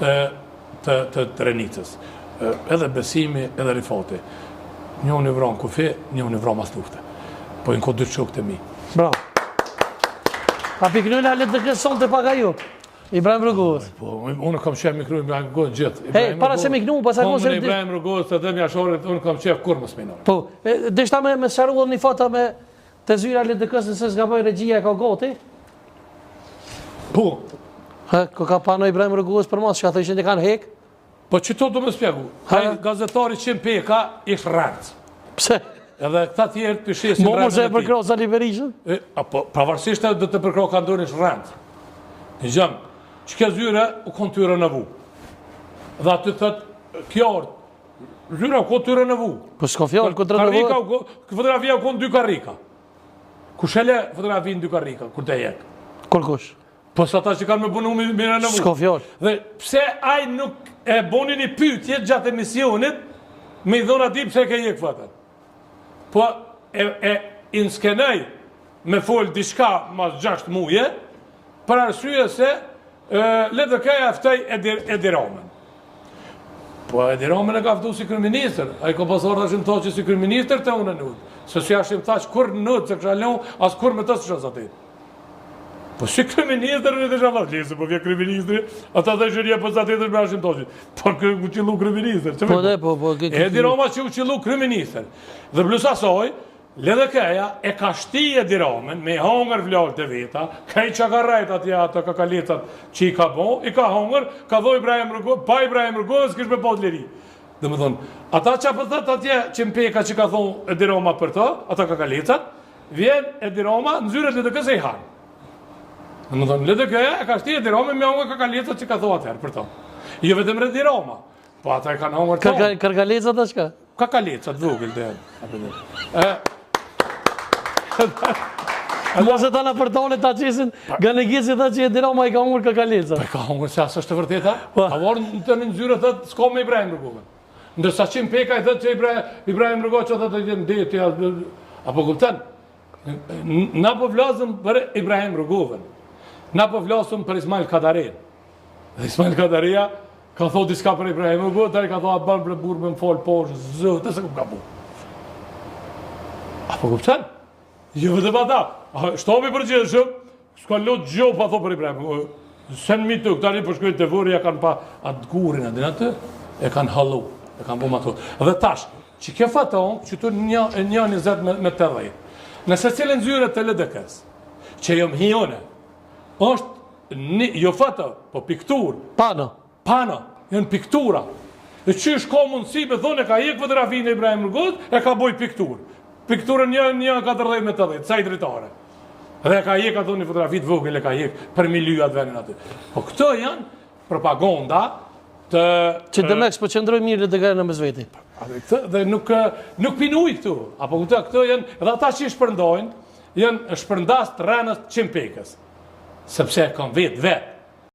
të Renicës. Edhe Besimi, edhe Rifati. Njën i vron kufi, njën i vron mas lufte. Po në këtë dy shokët e mi. Bravo. A piknujnë alet dhe këson të paka ju? Ibrahim Rrugovës. Unë kam qef mikru Ibrahim Rrugovës gjithë. Hej, para se miknu, pas akon se... Ibrahim Rrugovës të dhe mjashorit, unë kam qef kur më sminon. Po, deshta me sharullë një fata me të zyra alet dhe kësën se s'ka bëj regjia e ka goti? Po. Ko ka pano Ibrahim Rrugovës për mas, që ka thëshin të kanë hek? Po që to do me spjegu. Gazetari qim peka ishë rrëndës. Pse? Edhe këta tjerë të shesin rrëndën e ti. Mo se e përkro Sali Berishën? Apo, pravarësisht e dhe të përkro ka ndonë ishë rrëndës. Në gjëmë, që ke zyre u konë tyre në vu. Dhe aty thëtë, kjartë, zyre u konë tyre në vu. Po s'ko fjallë, këtë rënë në vu? Fotografia u konë dy karrika. Kushele fotografi në dy karrika, kur të jekë. Kur kush? Po së ata që kanë me bunu mire në vu. S'ko fjallë. Dhe pse aj nuk e boni një pytje gjatë emisionit, me i dhona ti pse ke jekë fëtër. Po e inskenej me folë diçka mas 6 muje, për arsye se LDK-ja ftej Edi Ramën. Po Edi Ramën e ka ftu si kryeministër, a i ka pasur të shimë tha që si kryeministër të unë në nutë. Se si a shimë tha që kur në nutë se kësha leon, as kur me të së shës atit. Po si kryeministër në të shala, lese po vje kryeministri, ata dhe shërje për sa të të shme a shimë tha që, po u qillu kryeministër. Edi Rama që u qillu kryeministër. Dhe plus asoj, LDK-ja e ka shti Edi Ramën me hongër vlallë të veta, ka i që ka rajt atje ato kakalicat që i ka bo, i ka hongër, ka dho Ibrahim Rrugovës, pa Ibrahim Rrugovës, kish me pot liri. Dhe më thonë, ata që apëtët atje që mpeka që ka thonë Edi Rama për të, ata kakalicat, vjen Edi Rama në zyret LDK se i hanë. Dhe më thonë, LDK-ja e ka shti Edi Ramën me hongër kakalicat që ka thonë atëherë për të. Jo vetëm Edi Rama, po ata e kanë hongër të. Karkalicat është ka? Kakalicat, vogël dhe. Mos e ta në përtone ta qesin, nga në gjithë ta që Edi Rama i ka hongër kakalica. Pa i ka hongër se asë është të vërteta. A vorë në të një nëzyrë thëtë, s'ka me Ibrahim Rrugovën. Ndërsa qim peka i thëtë që Ibrahim Rrugovë që thëtë të jenë deti, apo kupten. Na po vlasëm për Ibrahim Rrugovën. Na po vlasëm për Ismail Kadarin. Dhe Ismail Kadaria ka thot diska për Ibrahim Rrugovën, ta i ka thot atë banë për burë me më folë poshë, zëtë, se ku ka bu. Apo kupten? Jo vëtë pa ta. Shtopi për gjithëshëm, s'ka lot gjo pa thot për Ibrahim. Sen mi të këtari për shkujt të vërë, ja kanë pa atë gurin atë atë, e kanë halu, e kanë bu ma thot. Dhe tash, që ke faton, që tu një 20 me të dhejt. Nëse cilën zyre të LDK-s, që jom hione, është jo fato, po piktur. Pano, janë piktura. Dhe që është ka mundësi me thonë e ka jek fotografinë e Ibrahim Rrugovës, e ka boj piktur. Pikturën një 40 me 80, sa i dritare. Dhe ka jek ato një fotografitë vogël e ka jek për milyat venin aty. Po këto janë propaganda të... Që dëmeks po qëndroj mirë dhe gërë në mëzveti. Dhe nuk pinuj këtu. Apo këto janë, edhe ata që i shpërndojnë, janë shpërndas të rënës qimpekës. Sepse kanë vetë.